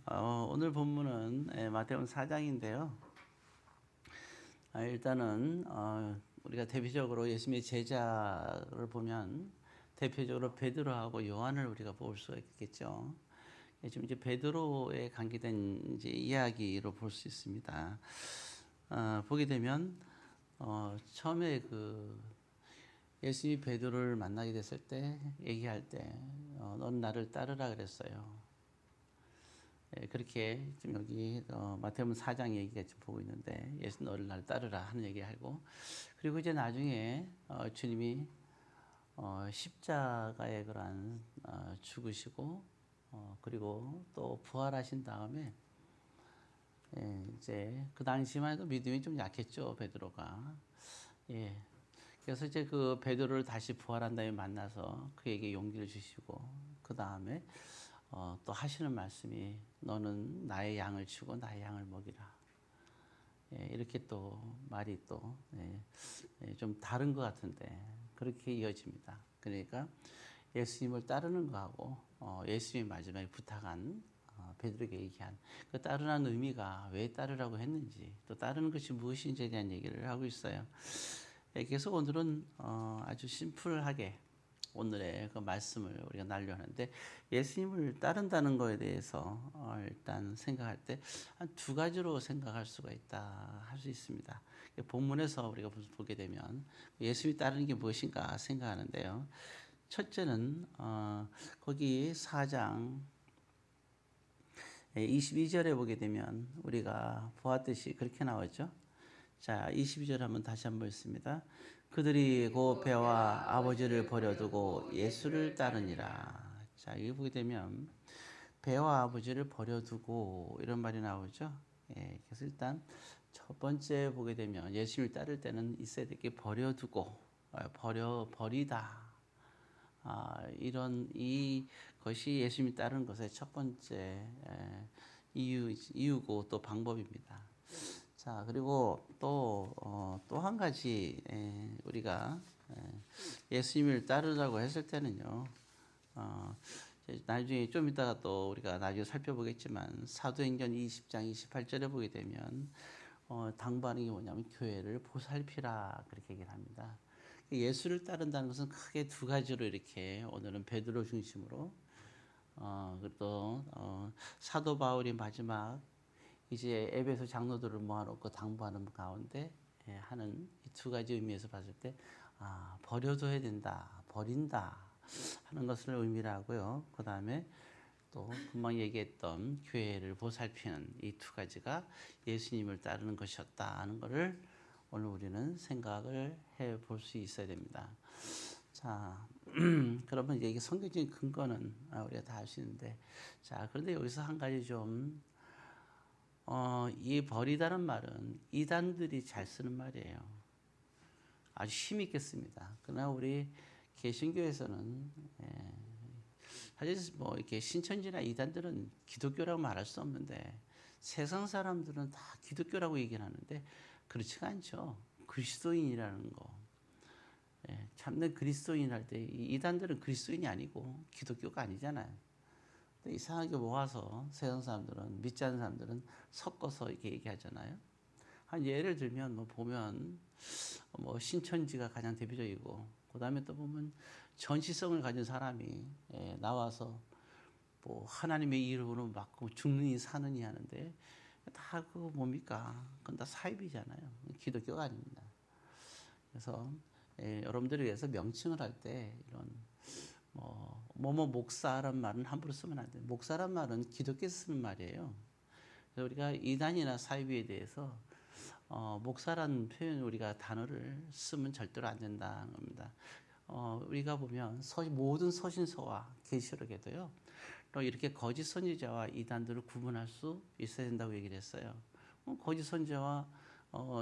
오늘 본문은 마태복음 4장인데요. 일단은 우리가 대표적으로 예수님의 제자를 보면 대표적으로 베드로하고 요한을 우리가 볼 수가 있겠죠. 지금 이제 베드로에 관계된 이제 이야기로 볼 수 있습니다. 보게 되면 처음에 예수님이 베드로를 만나게 됐을 때 얘기할 때 너는 나를 따르라 그랬어요. 그렇게 지금 여기 마태복음 4장 얘기가 지금 보고 있는데 예수 너를 나를 따르라 하는 얘기하고, 그리고 이제 나중에 주님이 십자가에 그러한 죽으시고 그리고 또 부활하신 다음에 이제 그 당시만 해도 믿음이 좀 약했죠, 베드로가. 그래서 이제 그 베드로를 다시 부활한 다음에 만나서 그에게 용기를 주시고, 그 다음에 또 하시는 말씀이 너는 나의 양을 치고 나의 양을 먹이라. 이렇게 또 말이 또 좀 다른 것 같은데 그렇게 이어집니다. 그러니까 예수님을 따르는 거하고 예수님이 마지막에 부탁한 베드로에게 얘기한 그 따르라는 의미가 왜 따르라고 했는지, 또 따르는 것이 무엇인지에 대한 얘기를 하고 있어요. 그래서 오늘은 아주 심플하게 오늘의 그 말씀을 우리가 나누려는데, 예수님을 따른다는 것에 대해서 일단 생각할 때 한 두 가지로 생각할 수가 있다 할 수 있습니다. 본문에서 우리가 보게 되면 예수님이 따르는 게 무엇인가 생각하는데요. 첫째는 거기 4장 22절에 보게 되면 우리가 보았듯이 그렇게 나오죠. 자, 22절 한번 다시 한번 읽습니다. 그들이 그 배와 아버지를 버려두고 예수를 따르니라. 자, 여기 보게 되면 배와 아버지를 버려두고 이런 말이 나오죠. 그래서 일단 첫 번째 보게 되면 예수를 따를 때는 있어야 될 게 버려두고, 버리다. 이런 이것이 예수님이 따르는 것의 첫 번째 이유고 또 방법입니다. 자, 그리고 또 한 가지 우리가 예수님을 따르라고 했을 때는요. 나중에 좀 이따가 또 우리가 나중에 살펴보겠지만 사도행전 20장 28절에 보게 되면 당부하는 게 뭐냐면 교회를 보살피라 그렇게 얘기를 합니다. 예수를 따른다는 것은 크게 두 가지로 이렇게 오늘은 베드로 중심으로 또 사도 바울이 마지막 이제 에베소 장로들을 모아놓고 당부하는 가운데 하는 이 두 가지 의미에서 봤을 때 버려둬야 된다, 버린다 하는 것을 의미를 하고요. 그 다음에 또 금방 얘기했던 교회를 보살피는 이 두 가지가 예수님을 따르는 것이었다 하는 것을 오늘 우리는 생각을 해 볼 수 있어야 됩니다. 자, 그러면 이게 성경적인 근거는 우리가 다 아시는데, 자, 그런데 여기서 한 가지 좀 이 버리다는 말은 이단들이 잘 쓰는 말이에요. 아주 힘있겠습니다. 그러나 우리 개신교에서는 사실 뭐 이렇게 신천지나 이단들은 기독교라고 말할 수 없는데, 세상 사람들은 다 기독교라고 얘기를 하는데 그렇지가 않죠. 그리스도인이라는 거. 참된 그리스도인 할 때 이단들은 그리스도인이 아니고 기독교가 아니잖아요. 이상하게 모아서 세상 사람들은, 믿지 않는 사람들은 섞어서 이렇게 얘기하잖아요. 한 예를 들면 뭐 보면 뭐 신천지가 가장 대표적이고, 그 다음에 또 보면 전시성을 가진 사람이 나와서 뭐 하나님의 이름으로 막고 죽느니 사느니 하는데 다 그거 뭡니까? 그건 다 사입이잖아요. 기독교가 아닙니다. 그래서 여러분들을 위해서 명칭을 할 때 이런 뭐뭐 목사란 말은 함부로 쓰면 안 돼요. 목사란 말은 기독교에서 쓰는 말이에요. 그래서 우리가 이단이나 사이비에 대해서 목사라는 표현 우리가 단어를 쓰면 절대로 안 된다는 겁니다. 우리가 보면 모든 서신서와 계시록에도요, 또 이렇게 거짓 선지자와 이단들을 구분할 수 있어야 된다고 얘기를 했어요. 거짓 선지자와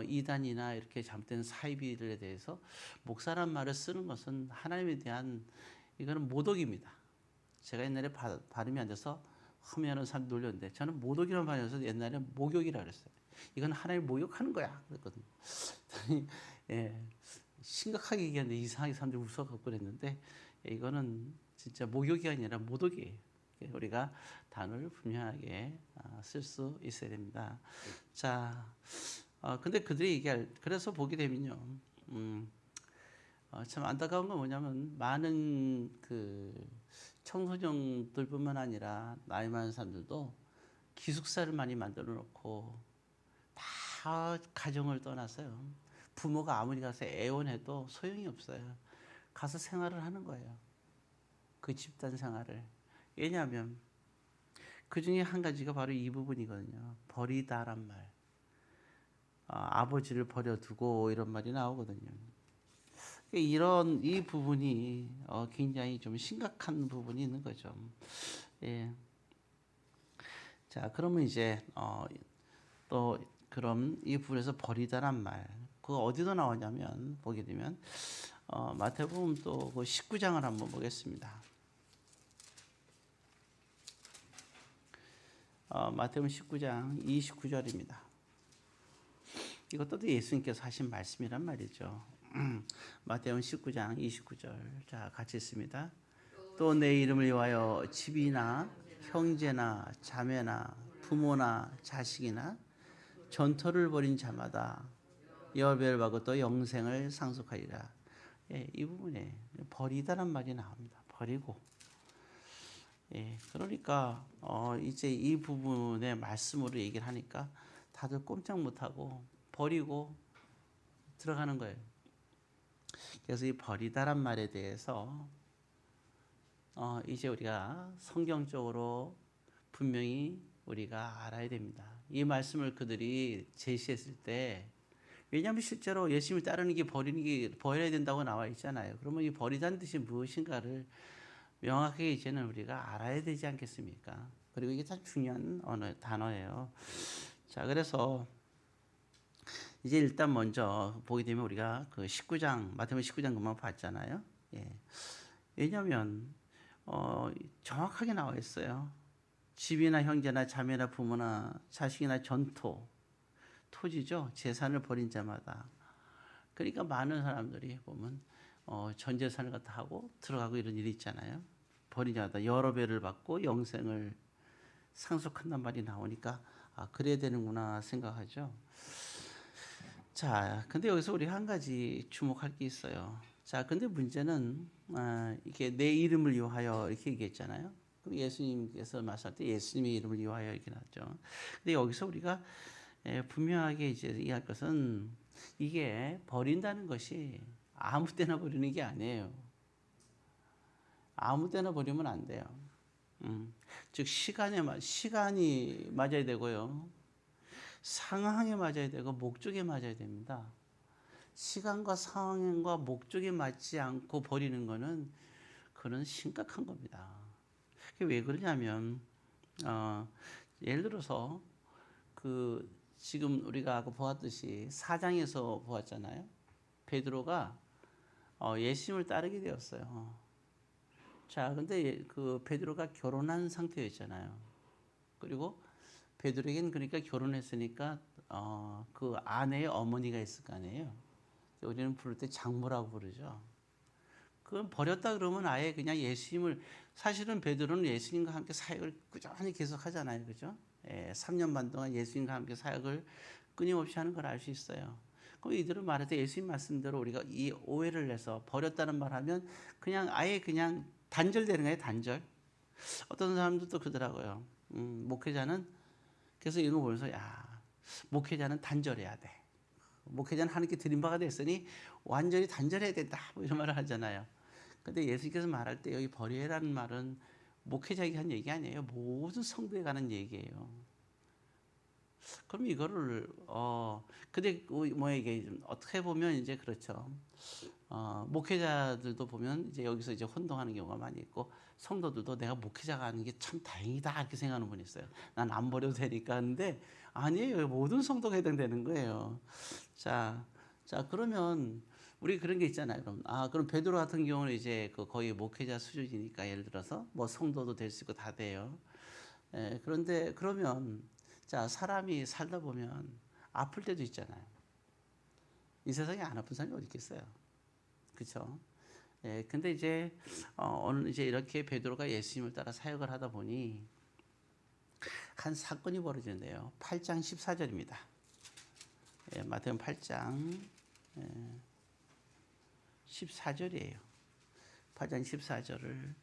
이단이나 이렇게 잘못된 사이비들에 대해서 목사란 말을 쓰는 것은 하나님에 대한, 이거는 모독입니다. 제가 옛날에 발음이 안 돼서 하면은 사람 놀렸는데, 저는 모독이라는 말이어서 옛날에 목욕이라 그랬어요. 이건 하나님 목욕하는 거야 그랬거든요. 심각하게 얘기하는데 이상하게 사람들이 웃어갖고 그랬는데, 이거는 진짜 목욕이 아니라 모독이에요. 우리가 단어를 분명하게 쓸 수 있어야 됩니다. 자, 근데 그들이 얘기할, 그래서 보게 되면요. 참 안타까운 건 뭐냐면 많은 그 청소년들뿐만 아니라 나이 많은 사람들도 기숙사를 많이 만들어 놓고 다 가정을 떠나서요. 부모가 아무리 가서 애원해도 소용이 없어요. 가서 생활을 하는 거예요. 그 집단 생활을. 왜냐하면 그 중에 한 가지가 바로 이 부분이거든요. 버리다란 말. 아버지를 버려두고 이런 말이 나오거든요. 이런 이 부분이 굉장히 좀 심각한 부분이 있는 거죠. 예. 자, 그러면 이제 또 그럼 이 부분에서 버리다란 말, 그거 어디서 나오냐면 보게 되면 마태복음 또 그 19장을 한번 보겠습니다. 마태복음 19장 29절입니다. 이것도 예수님께서 하신 말씀이란 말이죠. 마태복음 19장 29절. 자, 같이 있습니다. 또 내 이름을 위하여 집이나 형제나 자매나 부모나 자식이나 전토를 벌인 자마다 열배를 받고 또 영생을 상속하리라. 예, 이 부분에 버리다란 말이 나옵니다. 버리고. 예, 그러니까 이제 이 부분의 말씀으로 얘기를 하니까 다들 꼼짝 못하고 버리고 들어가는 거예요. 그래서 이 버리다란 말에 대해서 이제 우리가 성경적으로 분명히 우리가 알아야 됩니다. 이 말씀을 그들이 제시했을 때, 왜냐하면 실제로 예수님을 따르는 게 버려야 된다고 나와 있잖아요. 그러면 이 버리다는 뜻이 무엇인가를 명확하게 이제는 우리가 알아야 되지 않겠습니까? 그리고 이게 참 중요한 단어예요. 자, 그래서 이제 일단 먼저 보게 되면 우리가 그 19장, 마태복음 19장 금방 봤잖아요. 예. 왜냐하면 정확하게 나와 있어요. 집이나 형제나 자매나 부모나 자식이나 전토, 토지죠. 재산을 버린 자마다. 그러니까 많은 사람들이 보면 전 재산을 갖다 하고 들어가고 이런 일이 있잖아요. 버린 자마다 여러 배를 받고 영생을 상속한단 말이 나오니까 그래야 되는구나 생각하죠. 자, 근데 여기서 우리 한 가지 주목할 게 있어요. 자, 근데 문제는 이게 내 이름을 위하여 이렇게 얘기했잖아요. 그럼 예수님께서 말씀할 때 예수님의 이름을 위하여 이렇게 나왔죠. 근데 여기서 우리가 분명하게 이제 이해할 것은 이게 버린다는 것이 아무 때나 버리는 게 아니에요. 아무 때나 버리면 안 돼요. 즉 시간이 맞아야 되고요. 상황에 맞아야 되고 목적에 맞아야 됩니다. 시간과 상황과 목적에 맞지 않고 버리는 거는 그건 심각한 겁니다. 왜 그러냐면 예를 들어서 그 지금 우리가 아까 보았듯이 4장에서 보았잖아요. 베드로가 예수님을 따르게 되었어요. 자, 근데 그 베드로가 결혼한 상태였잖아요. 그리고 베드로에겐 그러니까 결혼했으니까 그 아내의 어머니가 있을 거 아니에요. 우리는 부를 때 장모라고 부르죠. 그건 버렸다 그러면 아예 그냥 예수님을, 사실은 베드로는 예수님과 함께 사역을 꾸준히 계속 하잖아요. 그죠? 3년 반 동안 예수님과 함께 사역을 끊임없이 하는 걸 알 수 있어요. 그럼 이들은 말할 때 예수님 말씀대로 우리가 이 오해를 내서 버렸다는 말 하면 그냥 아예 그냥 단절되는 거예요. 단절. 어떤 사람들도 그러더라고요. 목회자는, 그래서 이런 거 보면서 목회자는 단절해야 돼. 목회자는 하나님께 드린 바가 됐으니 완전히 단절해야 된다. 뭐 이런 말을 하잖아요. 근데 예수님께서 말할 때 여기 버리라는 말은 목회자에게 한 얘기 아니에요. 모든 성도에 관한 얘기예요. 그럼 이거를 근데 이게 어떻게 보면 이제 그렇죠. 목회자들도 보면 이제 여기서 이제 혼동하는 경우가 많이 있고, 성도들도 내가 목회자가 하는 게 참 다행이다 이렇게 생각하는 분이 있어요. 난 안 버려도 되니까. 하는데 아니에요. 모든 성도가 해당되는 거예요. 자, 그러면 우리 그런 게 있잖아요. 그럼 베드로 같은 경우는 이제 그 거의 목회자 수준이니까, 예를 들어서 뭐 성도도 될 수 있고 다 돼요. 그런데 그러면 자, 사람이 살다 보면 아플 때도 있잖아요. 이 세상에 안 아픈 사람이 어디 있겠어요. 그렇죠? 예, 근데 이제 오늘 이제 이렇게 베드로가 예수님을 따라 사역을 하다 보니 한 사건이 벌어지는데요. 8장 14절입니다. 예, 마태복음 8장 14절이에요. 8장 14절을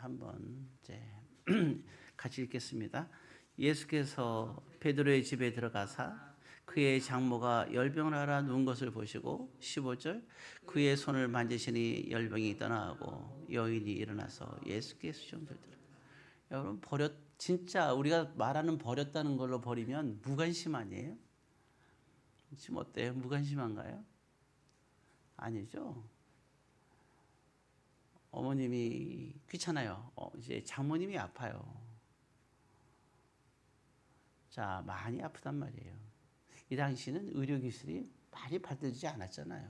한번 이제 같이 읽겠습니다. 예수께서 베드로의 집에 들어가사 그의 장모가 열병을 하라 누운 것을 보시고 15절 그의 손을 만지시니 열병이 떠나고 여인이 일어나서 예수께 수종들더라. 여러분 진짜 우리가 말하는 버렸다는 걸로 버리면 무관심 아니에요? 지금 어때요? 무관심한가요? 아니죠. 어머님이 귀찮아요. 이제 장모님이 아파요. 자, 많이 아프단 말이에요. 이 당시는 의료기술이 많이 발달되지 않았잖아요.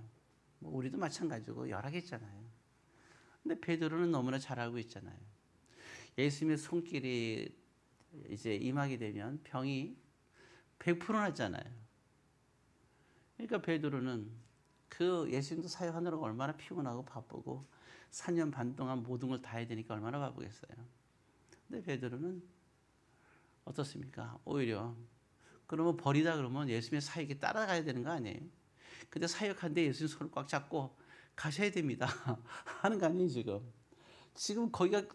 뭐 우리도 마찬가지고 열하겠잖아요. 근데 베드로는 너무나 잘 알고 있잖아요. 예수님의 손길이 이제 임하게 되면 병이 100% 나잖아요. 그러니까 베드로는 그 예수님도 사역하느라고 얼마나 피곤하고 바쁘고 4년 반 동안 모든 걸 다 해야 되니까 얼마나 바쁘겠어요. 근데 베드로는 어떻습니까? 오히려 그러면 버리다 그러면 예수님의 사역에 따라가야 되는 거 아니에요? 근데 사역하는데 예수님 손을 꽉 잡고 가셔야 됩니다. 하는 거 아니에요, 지금? 지금 거기가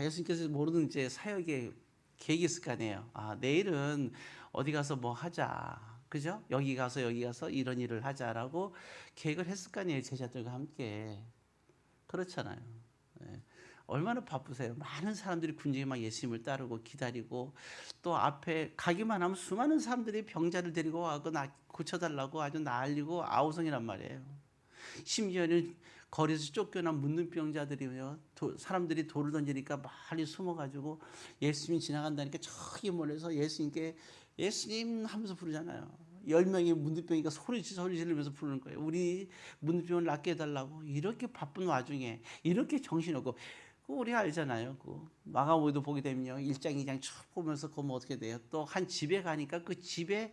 예수님께서 모르는 이제 사역의 계획이 있을 거 아니에요. 아, 내일은 어디 가서 뭐 하자. 그죠? 여기 가서 이런 일을 하자라고 계획을 했을 거 아니에요, 제자들과 함께. 그렇잖아요. 네. 얼마나 바쁘세요. 많은 사람들이 군중에 막 예수님을 따르고 기다리고 또 앞에 가기만 하면 수많은 사람들이 병자를 데리고 와서 고쳐달라고 아주 난리고 아우성이란 말이에요. 심지어는 거리에서 쫓겨난 문둥병자들이요. 사람들이 돌을 던지니까 많이 숨어가지고 예수님이 지나간다니까 저기 멀리서 예수님께 예수님 하면서 부르잖아요. 10명이 문둥병이니까 소리 지르면서 부르는 거예요. 우리 문둥병을 낫게 해달라고. 이렇게 바쁜 와중에 이렇게 정신없고 우리 알잖아요. 그 마가복음도 보게 되면요. 1장 2장 쭉 보면서 그러면 어떻게 돼요? 또 한 집에 가니까 그 집이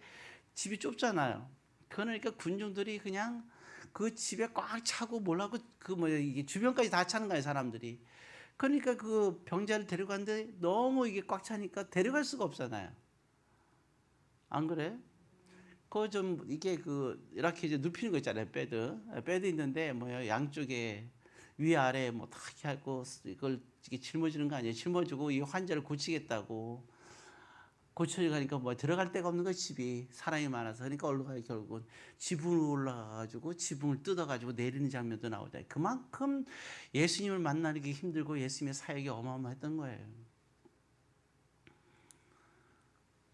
좁잖아요. 그러니까 군중들이 그냥 그 집에 꽉 차고 몰라고 이게 주변까지 다 차는 거예요, 사람들이. 그러니까 그 병자를 데려가는데 너무 이게 꽉 차니까 데려갈 수가 없잖아요. 안 그래? 그 좀 이게 이렇게 이제 눕히는 거 있잖아요, 베드 있는데 뭐요 양쪽에 위아래 뭐 다 이렇게 하고 이걸 이렇게 짊어지는 거 아니에요? 짊어지고 이 환자를 고치겠다고 고쳐가니까 뭐 들어갈 데가 없는 거예요, 집이 사람이 많아서. 그러니까 올라가요. 결국은 지붕으로 올라가가지고 지붕을 뜯어가지고 내리는 장면도 나오잖아요. 그만큼 예수님을 만나는 게 힘들고 예수님의 사역이 어마어마했던 거예요.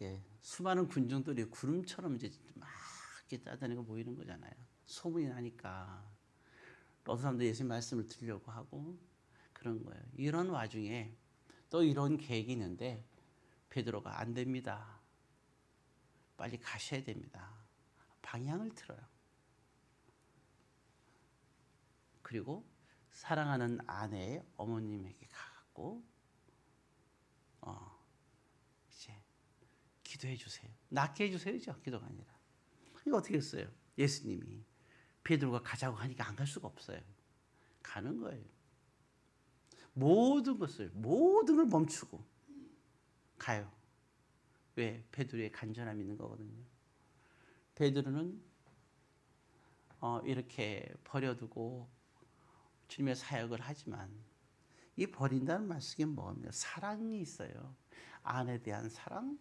예, 수많은 군중들이 구름처럼 이제 막 이렇게 따다니고 모이는 거잖아요. 소문이 나니까 어떤 사람도 예수님 말씀을 들으려고 하고 그런 거예요. 이런 와중에 또 이런 계획이 있는데 베드로가 안 됩니다. 빨리 가셔야 됩니다. 방향을 틀어요. 그리고 사랑하는 아내의 어머님에게 가고 이제 기도해 주세요. 낫게 해 주세요죠. 기도가 아니라. 이거 어떻게 했어요? 예수님이 베드로가 가자고 하니까 안 갈 수가 없어요. 가는 거예요. 모든 걸 멈추고 가요. 왜? 베드로의 간절함이 있는 거거든요. 베드로는 이렇게 버려두고 주님의 사역을 하지만 이 버린다는 말씀이 뭐냐? 사랑이 있어요. 아내에 대한 사랑,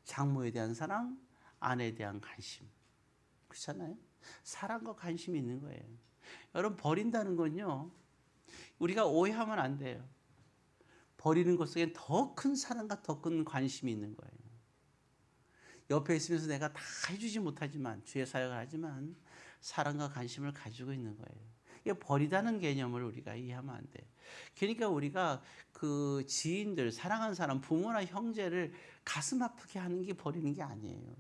장모에 대한 사랑, 아내에 대한 관심. 그렇잖아요? 사랑과 관심이 있는 거예요. 여러분 버린다는 건요. 우리가 오해하면 안 돼요. 버리는 것 속에 더 큰 사랑과 더 큰 관심이 있는 거예요. 옆에 있으면서 내가 다 해주지 못하지만 주의 사역을 하지만 사랑과 관심을 가지고 있는 거예요. 이게 버리다는 개념을 우리가 이해하면 안 돼. 그러니까 우리가 그 지인들, 사랑하는 사람, 부모나 형제를 가슴 아프게 하는 게 버리는 게 아니에요.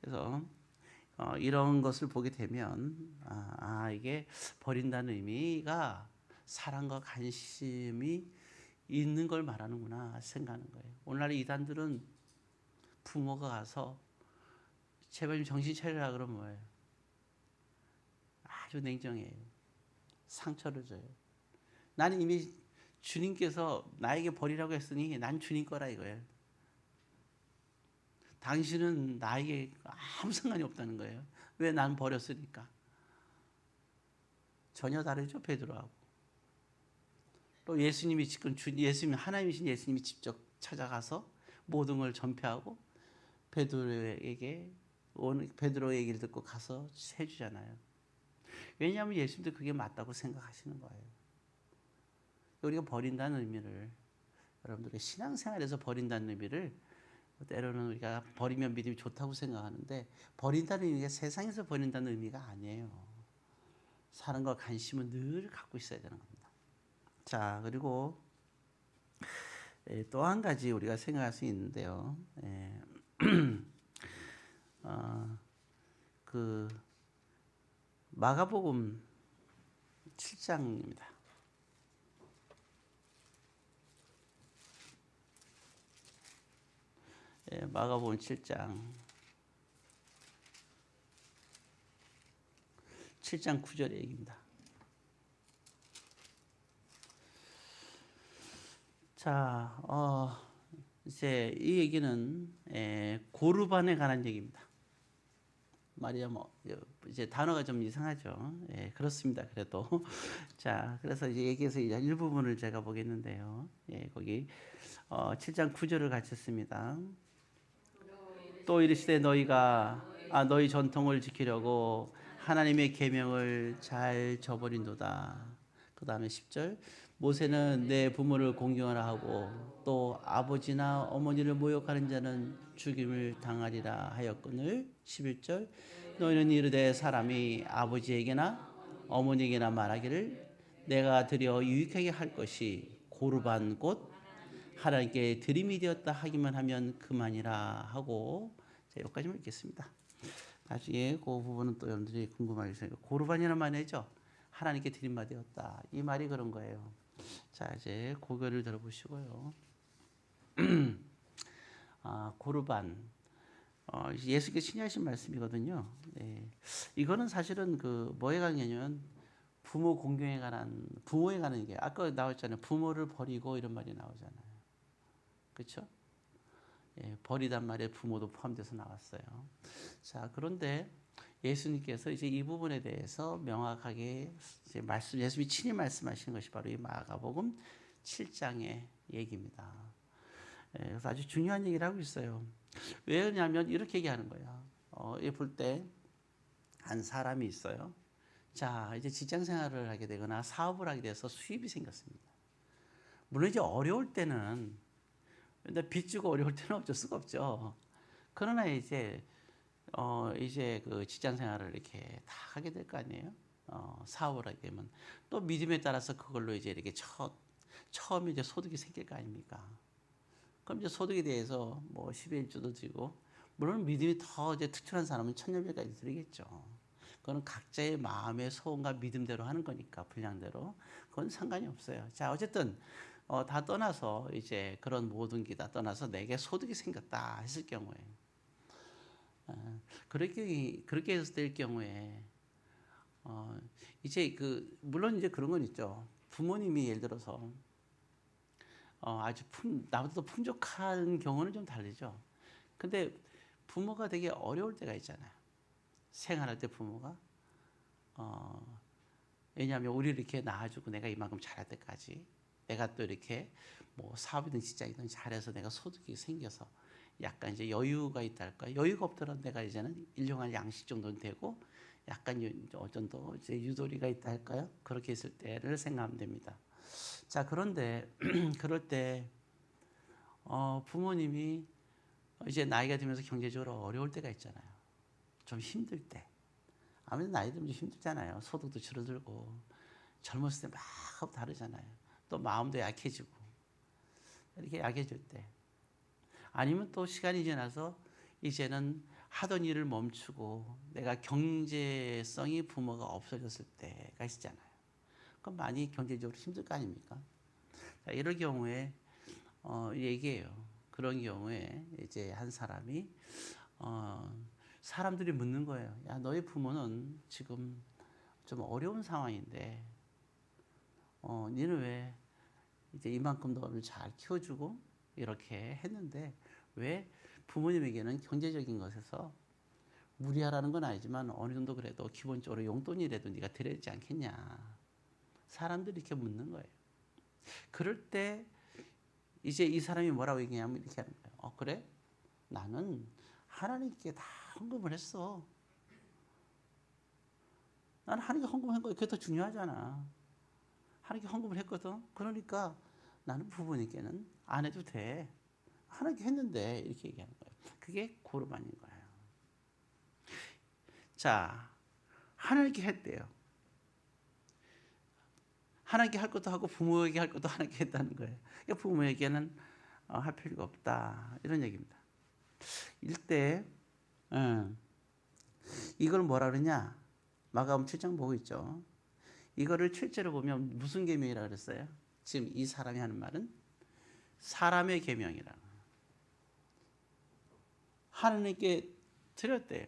그래서 이런 것을 보게 되면 이게 버린다는 의미가 사랑과 관심이 있는 걸 말하는구나 생각하는 거예요. 오늘날 이단들은 부모가 가서 제발 좀 정신 차리라 그러면 뭐예요? 아주 냉정해요. 상처를 줘요. 나는 이미 주님께서 나에게 버리라고 했으니 난 주님 거라 이거예요. 당신은 나에게 아무 상관이 없다는 거예요. 왜 난 버렸으니까. 전혀 다르죠, 베드로하고. 또 예수님이 지금 예수님 하나님이신 예수님이 직접 찾아가서 모든 걸 전폐하고 베드로에게 베드로의 얘기를 듣고 가서 해주잖아요. 왜냐하면 예수님도 그게 맞다고 생각하시는 거예요. 우리가 버린다는 의미를 여러분들의 신앙생활에서 버린다는 의미를 때로는 우리가 버리면 믿음이 좋다고 생각하는데 버린다는 의미가 세상에서 버린다는 의미가 아니에요. 사랑과 관심은 늘 갖고 있어야 되는 겁니다. 자, 그리고 또 한 가지 우리가 생각할 수 있는데요. 그 마가복음 7장입니다. 마가복음 7장 9절의 얘기입니다. 자, 이제 이 얘기는 고르반에 관한 얘기입니다. 말이야 뭐 이제 단어가 좀 이상하죠. 그렇습니다. 그래도 자, 그래서 이제 얘기해서 이제 일부분을 제가 보겠는데요. 거기 7장 9절을 같이 씁니다. 또 이르시되 너희가 너희 전통을 지키려고 하나님의 계명을 잘 저버린도다. 그 다음에 10절 모세는 내 부모를 공경하라 하고 또 아버지나 어머니를 모욕하는 자는 죽임을 당하리라 하였거늘. 11절 너희는 이르되 사람이 아버지에게나 어머니에게나 말하기를 내가 드려 유익하게 할 것이 고르반 곧 하나님께 드림이 되었다 하기만 하면 그만이라 하고, 자, 여기까지만 읽겠습니다. 나중에 그 부분은 또 여러분들이 궁금하겠어요. 고르반이라는 말이죠. 하나님께 드림이 되었다. 이 말이 그런 거예요. 자, 이제 고개를 들어보시고요. 고르반. 예수께서 친히 하신 말씀이거든요. 이거는 사실은 그 뭐에 관한 개념은 부모 공경에 관한, 부모에 관한 게 아까 나왔잖아요. 부모를 버리고 이런 말이 나오잖아요. 그렇죠? 버리단 말에 부모도 포함돼서 나왔어요. 자, 그런데 예수님께서 이제 이 부분에 대해서 명확하게 이제 예수님이 친히 말씀하시는 것이 바로 이 마가복음 7장의 얘기입니다. 그래서 아주 중요한 얘기를 하고 있어요. 왜냐하면 이렇게 얘기하는 거야. 볼 때 한 사람이 있어요. 자, 이제 직장 생활을 하게 되거나 사업을 하게 돼서 수입이 생겼습니다. 물론 이제 어려울 때는, 근데 빚 주고 어려울 때는 어쩔 수가 없죠. 그러나 이제 그 직장 생활을 이렇게 다 하게 될 거 아니에요. 사업을 하게 되면 또 믿음에 따라서 그걸로 이제 이렇게 처음에 이제 소득이 생길 거 아닙니까? 그럼 이제 소득에 대해서 뭐 10의 1조도 드리고, 물론 믿음이 더 이제 특출한 사람은 천년배까지 드리겠죠. 그건 각자의 마음의 소원과 믿음대로 하는 거니까, 분량대로. 그건 상관이 없어요. 자, 어쨌든 다 떠나서 이제 그런 모든 게 다 떠나서 내게 소득이 생겼다 했을 경우에, 그렇게 해서 될 경우에, 이제 물론 이제 그런 건 있죠. 부모님이 예를 들어서 아주 나보다 더 풍족한 경우는 좀 다르죠. 근데 부모가 되게 어려울 때가 있잖아요. 생활할 때 부모가 왜냐하면 우리를 이렇게 낳아주고 내가 이만큼 자랄 때까지 내가 또 이렇게 뭐 사업이든 직장이든 잘해서 내가 소득이 생겨서 약간 이제 여유가 있다 할까? 여유가 없더라도 내가 이제는 일용할 양식 정도는 되고 약간 어떤 또 이제 유도리가 있다 할까요? 그렇게 있을 때를 생각하면 됩니다. 자, 그런데 그럴 때 부모님이 이제 나이가 들면서 경제적으로 어려울 때가 있잖아요. 좀 힘들 때. 아무래도 나이 들면 좀 힘들잖아요. 소득도 줄어들고 젊었을 때 막 다르잖아요. 또 마음도 약해지고 이렇게 약해질 때, 아니면 또 시간이 지나서 이제는 하던 일을 멈추고 내가 경제성이 부모가 없어졌을 때가 있잖아요. 그럼 많이 경제적으로 힘들 거 아닙니까? 자, 이럴 경우에 얘기해요. 그런 경우에 이제 한 사람이 사람들이 묻는 거예요. 야, 너희 부모는 지금 좀 어려운 상황인데 니는 왜 이제 이만큼 너를 잘 키워주고 이렇게 했는데 왜 부모님에게는 경제적인 것에서 무리하라는 건 아니지만 어느 정도 그래도 기본적으로 용돈이라도 네가 드려야 되지 않겠냐. 사람들이 이렇게 묻는 거예요. 그럴 때 이제 이 사람이 뭐라고 얘기하냐면 이렇게 하는 거예요. 그래? 나는 하나님께 다 헌금을 했어. 나는 하나님께 헌금한 거야. 그게 더 중요하잖아. 하나님께 헌금을 했거든. 그러니까 나는 부모님께는 안 해도 돼. 하나님께 했는데 이렇게 얘기하는 거예요. 그게 고르반인 거예요. 자, 하나님께 했대요. 하나님께 할 것도 하고 부모에게 할 것도 하나님께 했다는 거예요. 그러니까 부모에게는 할 필요가 없다. 이런 얘기입니다. 이때 이걸 뭐라 그러냐? 마가복음 7장 보고 있죠. 이거를 7절을 보면 무슨 계명이라 그랬어요? 지금 이 사람이 하는 말은 사람의 계명이라. 하나님께 드렸대요.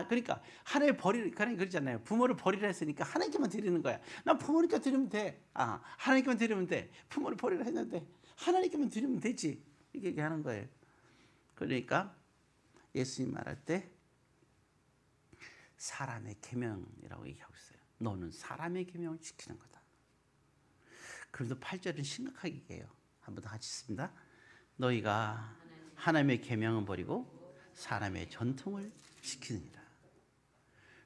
그러니까 하나님 하나님 그러잖아요. 부모를 버리라 했으니까 하나님께만 드리는 거야. 난 부모님께 드리면 돼. 하나님께만 드리면 돼. 부모를 버리라 했는데 하나님께만 드리면 되지. 이렇게 얘기하는 거예요. 그러니까 예수님 말할 때 사람의 계명이라고 얘기하고 있어요. 너는 사람의 계명을 지키는 거다. 그런데 8절은 심각하게 얘기해요. 한번 더 같이 읽습니다. 너희가 하나님의 계명은 버리고 사람의 전통을 지키느니라.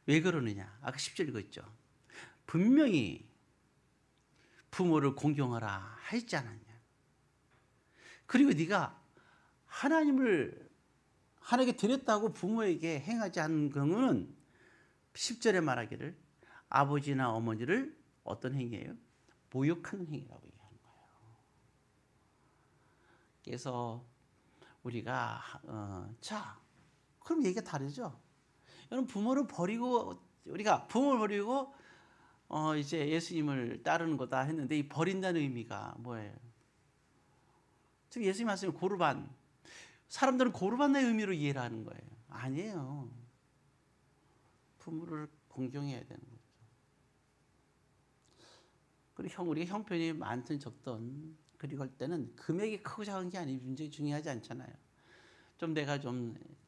왜 그러느냐? 아까 10절 읽었죠. 분명히 부모를 공경하라 했지 않았냐. 그리고 네가 하나님께 드렸다고 부모에게 행하지 않은 경우는 10절에 말하기를 아버지나 어머니를 어떤 행위예요? 모욕하는 행위라고 얘기하는 거예요. 그래서 우리가 그럼 얘기가 다르죠. 여러분 우리가 부모를 버리고 이제 예수님을 따르는 거다 했는데 이 버린다는 의미가 뭐예요? 지금 예수님 말씀이 고르반. 사람들은 고르반의 의미로 이해를 하는 거예요. 아니에요. 부모를 공경해야 되는 거죠. 그리고 우리가 형편이 많든 적든 그리고 할 때는 금액이 크고 작은 게 아니고 굉장히 중요하지 않잖아요. 내가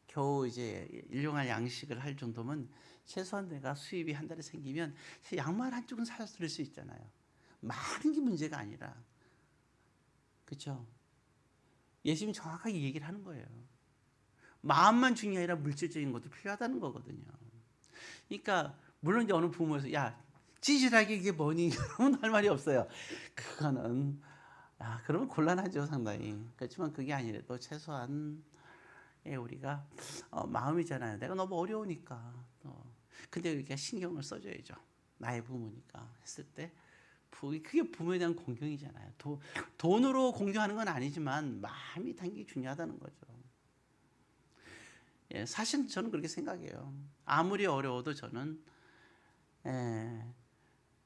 겨우 이제 일용할 양식을 할 정도면 최소한 내가 수입이 한 달에 생기면 양말 한 쪽은 사줄 수 있잖아요. 많은 게 문제가 아니라. 그렇죠? 예수님이 정확하게 얘기를 하는 거예요. 마음만 중요한 게 아니라 물질적인 것도 필요하다는 거거든요. 그러니까 물론 이제 어느 부모에서 찌질하게 이게 뭐니? 그러면 할 말이 없어요. 그거는 그러면 곤란하죠 상당히. 그렇지만 그게 아니라도 최소한 우리가 마음이잖아요. 내가 너무 어려우니까. 근데 이렇게 신경을 써줘야죠. 나의 부모니까 했을 때 그게 부모에 대한 공경이잖아요. 돈으로 공경하는 건 아니지만 마음이 당연히 중요하다는 거죠. 사실 저는 그렇게 생각해요. 아무리 어려워도 저는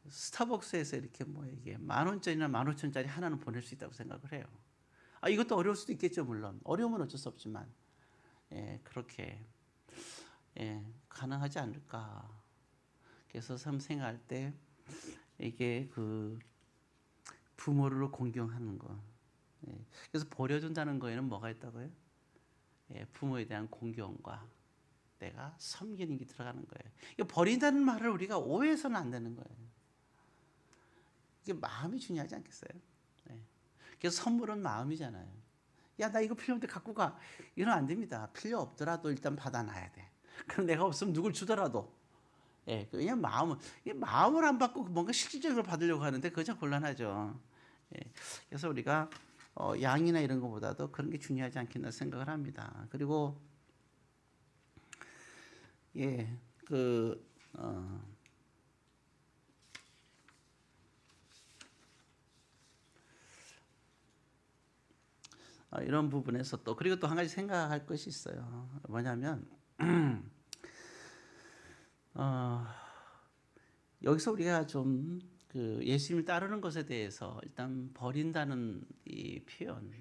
스타벅스에서 이렇게 이게 10,000원짜리나 15,000원짜리 하나는 보낼 수 있다고 생각을 해요. 이것도 어려울 수도 있겠죠, 물론. 어려우면 어쩔 수 없지만. 그렇게 가능하지 않을까. 그래서 생각할 때 이게 부모를 공경하는 거. 그래서 버려준다는 거에는 뭐가 있다고요? 부모에 대한 공경과 내가 섬기는 게 들어가는 거예요. 버린다는 말을 우리가 오해해서는 안 되는 거예요. 이게 마음이 중요하지 않겠어요? 그래서 선물은 마음이잖아요. 나 이거 필요 없는데 갖고 가. 이러면 안 됩니다. 필요 없더라도 일단 받아놔야 돼. 그럼 내가 없으면 누굴 주더라도. 그냥 마음을 안 받고 뭔가 실질적으로 받으려고 하는데 그거 참 곤란하죠. 그래서 우리가 양이나 이런 것보다도 그런 게 중요하지 않겠나 생각을 합니다. 그리고 이런 부분에서 그리고 또 한 가지 생각할 것이 있어요. 뭐냐면 여기서 우리가 좀 예수님을 따르는 것에 대해서 일단 버린다는 이 표현.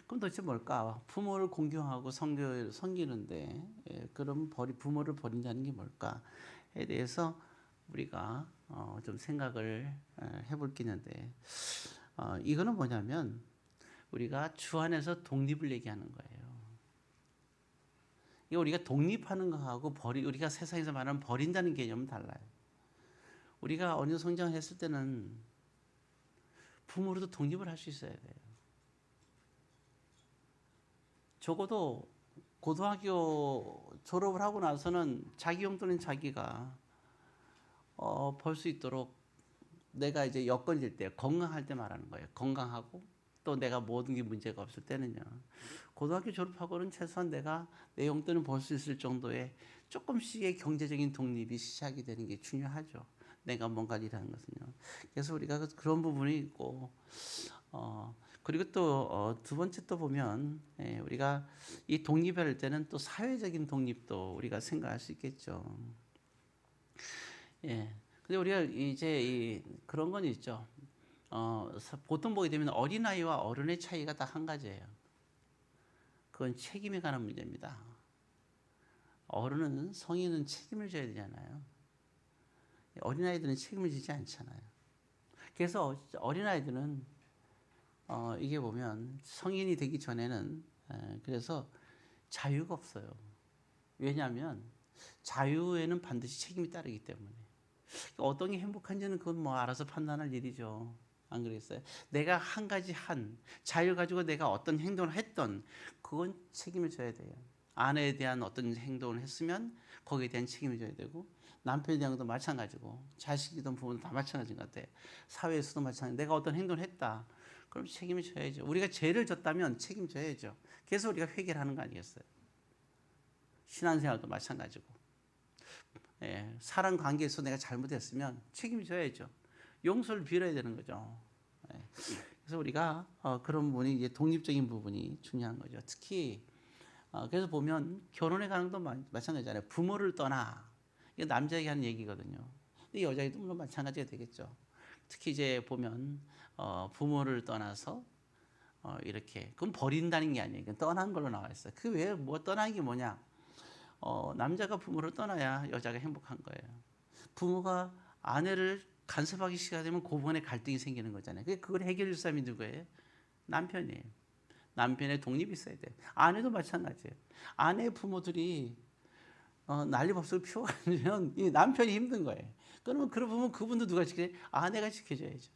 그럼 도대체 뭘까? 부모를 공경하고 섬기는데 그럼 부모를 버린다는 게 뭘까에 대해서 우리가 좀 생각을 해볼 게 있는데 이거는 뭐냐면 우리가 주 안에서 독립을 얘기하는 거예요. 이거 우리가 독립하는 거하고 우리가 세상에서 말하는 버린다는 개념은 달라요. 우리가 어느 정도 성장을 했을 때는 부모로도 독립을 할 수 있어야 돼요. 적어도 고등학교 졸업을 하고 나서는 자기 용돈은 자기가 벌 수 있도록 내가 이제 여건일 때 건강할 때 말하는 거예요. 건강하고 또 내가 모든 게 문제가 없을 때는요. 고등학교 졸업하고는 최소한 내가 내 용돈을 벌 수 있을 정도의 조금씩의 경제적인 독립이 시작이 되는 게 중요하죠. 내가 뭔가를 일하는 것은요. 그래서 우리가 그런 부분이 있고 그리고 또 두 번째 또 보면 우리가 이 독립할 때는 또 사회적인 독립도 우리가 생각할 수 있겠죠. 예. 근데 우리가 이제 그런 건 있죠. 보통 보게 되면 어린아이와 어른의 차이가 딱 한 가지예요. 그건 책임에 관한 문제입니다. 어른은 성인은 책임을 져야 되잖아요. 어린아이들은 책임을 지지 않잖아요. 그래서 어린아이들은 이게 보면 성인이 되기 전에는 그래서 자유가 없어요. 왜냐하면 자유에는 반드시 책임이 따르기 때문에. 어떤 게 행복한지는 그건 뭐 알아서 판단할 일이죠. 안 그러겠어요? 내가 한 가지 자유 가지고 내가 어떤 행동을 했던 그건 책임을 져야 돼요. 아내에 대한 어떤 행동을 했으면 거기에 대한 책임을 져야 되고 남편에 대한 것도 마찬가지고 자식이든 부모든 다 마찬가지인 것 같아요. 사회에서도 마찬가지. 내가 어떤 행동을 했다. 그럼 책임을 져야죠. 우리가 죄를 졌다면 책임져야죠. 그래서 우리가 회개를 하는 거 아니겠어요? 신앙생활도 마찬가지고. 예, 사람 관계에서 내가 잘못했으면 책임져야죠. 용서를 빌어야 되는 거죠. 예, 그래서 우리가 그런 부분이 이제 독립적인 부분이 중요한 거죠. 특히 그래서 보면 결혼에 관한 것도 마찬가지잖아요. 부모를 떠나 이게 남자에게 하는 얘기거든요. 근데 여자에도 물론 마찬가지가 되겠죠. 특히 이제 보면 부모를 떠나서 이렇게 그건 버린다는 게 아니에요. 떠난 걸로 나와 있어요. 그 외에 뭐 떠나는 게 뭐냐? 남자가 부모를 떠나야 여자가 행복한 거예요. 부모가 아내를 간섭하기 시작하면 그 부분에 갈등이 생기는 거잖아요. 그걸 해결할 사람이 누구예요? 남편이에요. 남편의 독립이 있어야 돼요. 아내도 마찬가지예요. 아내의 부모들이 난리법석을 피워가면 이 남편이 힘든 거예요. 그러면 그러면 그분도 누가 지켜줘야 아내가 지켜줘야죠.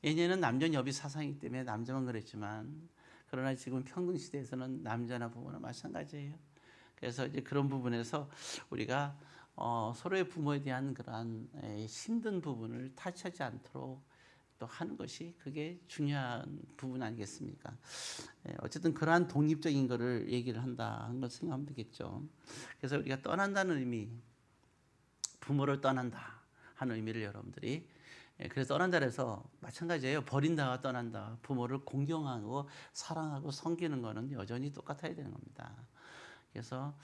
예전에는 남녀 여비 사상이기 때문에 남자만 그랬지만 그러나 지금 평등 시대에서는 남자나 부모나 마찬가지예요. 그래서 이제 그런 부분에서 우리가 서로의 부모에 대한 그러한 힘든 부분을 타치하지 않도록 또 하는 것이 그게 중요한 부분 아니겠습니까? 어쨌든 그러한 독립적인 것을 얘기를 한다 하는 걸 생각하면 되겠죠. 그래서 우리가 떠난다는 의미, 부모를 떠난다 하는 의미를 여러분들이 그래서 떠난다 해서 마찬가지예요. 버린다와 떠난다. 부모를 공경하고 사랑하고 섬기는 것은 여전히 똑같아야 되는 겁니다. 그래서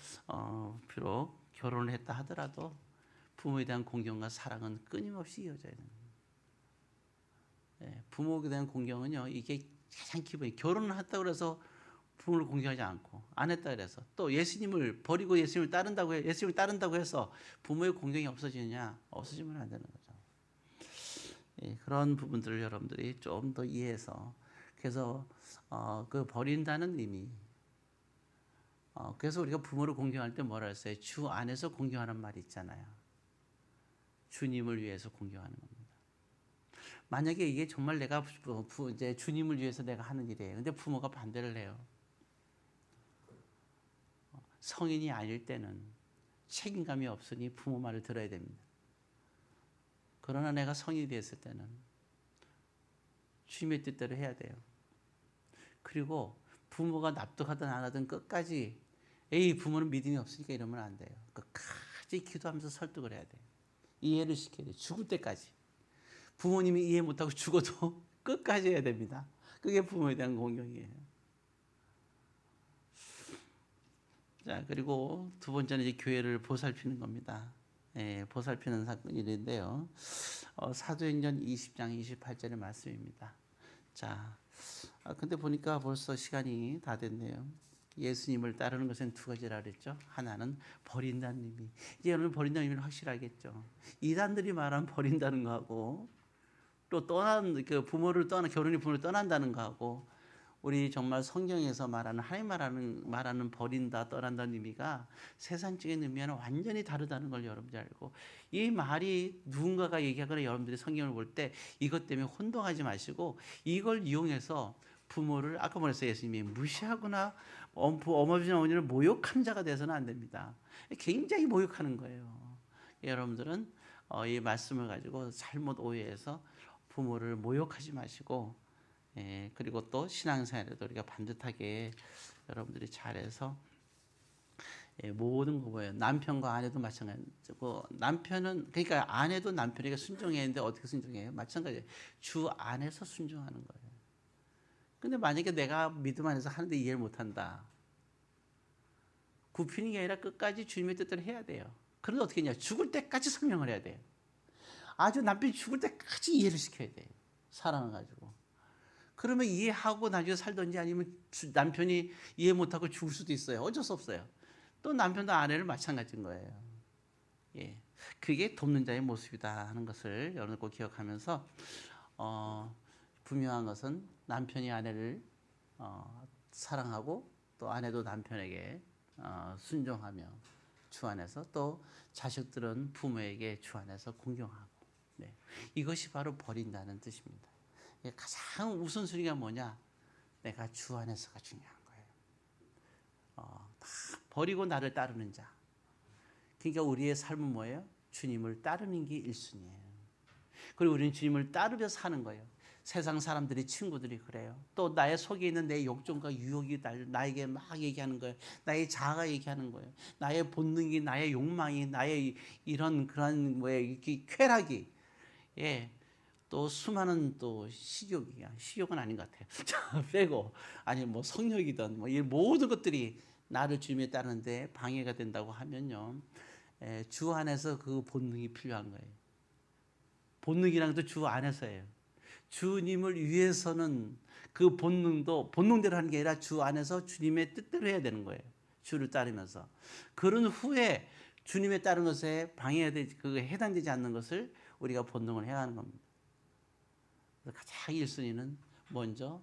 비록 결혼을 했다 하더라도 부모에 대한 공경과 사랑은 끊임없이 이어져야 됩니다. 부모에 대한 공경은요, 이게 가장 기본이 결혼을 했다고 해서 부모를 공경하지 않고 안 했다 그래서 또 예수님을 버리고 예수님을 따른다고 해서 부모의 공경이 없어지느냐? 없어지면 안 되는 거죠. 그런 부분들을 여러분들이 좀 더 이해해서 그래서 그 버린다는 의미. 그래서 우리가 부모를 공경할 때 뭐라 했어요? 주 안에서 공경하는 말이 있잖아요. 주님을 위해서 공경하는 겁니다. 만약에 이게 정말 내가 이제 주님을 위해서 내가 하는 일이에요. 근데 부모가 반대를 해요. 성인이 아닐 때는 책임감이 없으니 부모 말을 들어야 됩니다. 그러나 내가 성인이 됐을 때는 주님의 뜻대로 해야 돼요. 그리고 부모가 납득하든 안 하든 끝까지 부모는 믿음이 없으니까 이러면 안 돼요. 끝까지 기도하면서 설득을 해야 돼요. 이해를 시켜야 돼요. 죽을 때까지. 부모님이 이해 못하고 죽어도 끝까지 해야 됩니다. 그게 부모에 대한 공경이에요. 자, 그리고 두 번째는 이제 교회를 보살피는 겁니다. 보살피는 사건인데요. 사도행전 20장 28절의 말씀입니다. 자, 근데 보니까 벌써 시간이 다 됐네요. 예수님을 따르는 것은 두 가지라 그랬죠. 하나는 버린다는 의미. 이제 여러분 버린다는 의미는 확실하겠죠. 이단들이 말하는 버린다는 거하고 또 떠난 그 부모를 떠나 결혼이 부모를 떠난다는 거하고 우리 정말 성경에서 말하는 하나님 말하는 버린다 떠난다는 의미가 세상적인 의미와는 완전히 다르다는 걸 여러분들이 알고 이 말이 누군가가 얘기하거나 여러분들이 성경을 볼 때 이것 때문에 혼동하지 마시고 이걸 이용해서 부모를 아까 말했어요. 예수님이 무시하거나 어머니나 어머니를 모욕한 자가 돼서는 안 됩니다. 굉장히 모욕하는 거예요. 여러분들은 이 말씀을 가지고 잘못 오해해서 부모를 모욕하지 마시고 그리고 또 신앙생활에도 우리가 반듯하게 여러분들이 잘해서 모든 거 보여요. 남편과 아내도 마찬가지고 남편은 그러니까 아내도 남편에게 순종해야 하는데 어떻게 순종해요? 마찬가지예요. 주 안에서 순종하는 거예요. 근데 만약에 내가 믿음 안에서 하는데 이해를 못한다. 굽히는 게 아니라 끝까지 주님의 뜻대로 해야 돼요. 그런데 어떻게 했냐? 죽을 때까지 설명을 해야 돼요. 아주 남편이 죽을 때까지 이해를 시켜야 돼요. 사랑을 가지고. 그러면 이해하고 나중에 살든지 아니면 남편이 이해 못하고 죽을 수도 있어요. 어쩔 수 없어요. 또 남편도 아내를 마찬가지인 거예요. 예, 그게 돕는 자의 모습이다 하는 것을 여러분 꼭 기억하면서 분명한 것은 남편이 아내를 사랑하고 또 아내도 남편에게 순종하며 주 안에서 또 자식들은 부모에게 주 안에서 공경하고 네, 이것이 바로 버린다는 뜻입니다. 가장 우선순위가 뭐냐? 내가 주 안에서가 중요한 거예요. 다 버리고 나를 따르는 자. 그러니까 우리의 삶은 뭐예요? 주님을 따르는 게 1순위예요. 그리고 우리는 주님을 따르며 사는 거예요. 세상 사람들이 친구들이 그래요. 또 나의 속에 있는 내 욕정과 유혹이 나에게 막 얘기하는 거예요. 나의 자아가 얘기하는 거예요. 나의 본능이, 나의 욕망이, 나의 이런 그런 이렇게 쾌락이, 또 수많은 또 식욕은 아닌 것 같아요. 빼고 아니 뭐 성욕이든 뭐 이 모든 것들이 나를 주님에 따르는데 방해가 된다고 하면요, 주 안에서 그 본능이 필요한 거예요. 본능이란 것도 주 안에서예요. 주님을 위해서는 그 본능대로 하는 게 아니라 주 안에서 주님의 뜻대로 해야 되는 거예요. 주를 따르면서. 그런 후에 주님에 따른 것에 그게 해당되지 않는 것을 우리가 본능을 해야 하는 겁니다. 가장 1순위는 먼저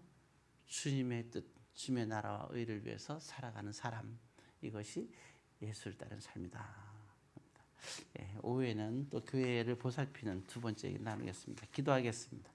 주님의 뜻, 주님의 나라와 의를 위해서 살아가는 사람. 이것이 예수를 따르는 삶이다. 오후에는 또 교회를 보살피는 두 번째 얘기를 나누겠습니다. 기도하겠습니다.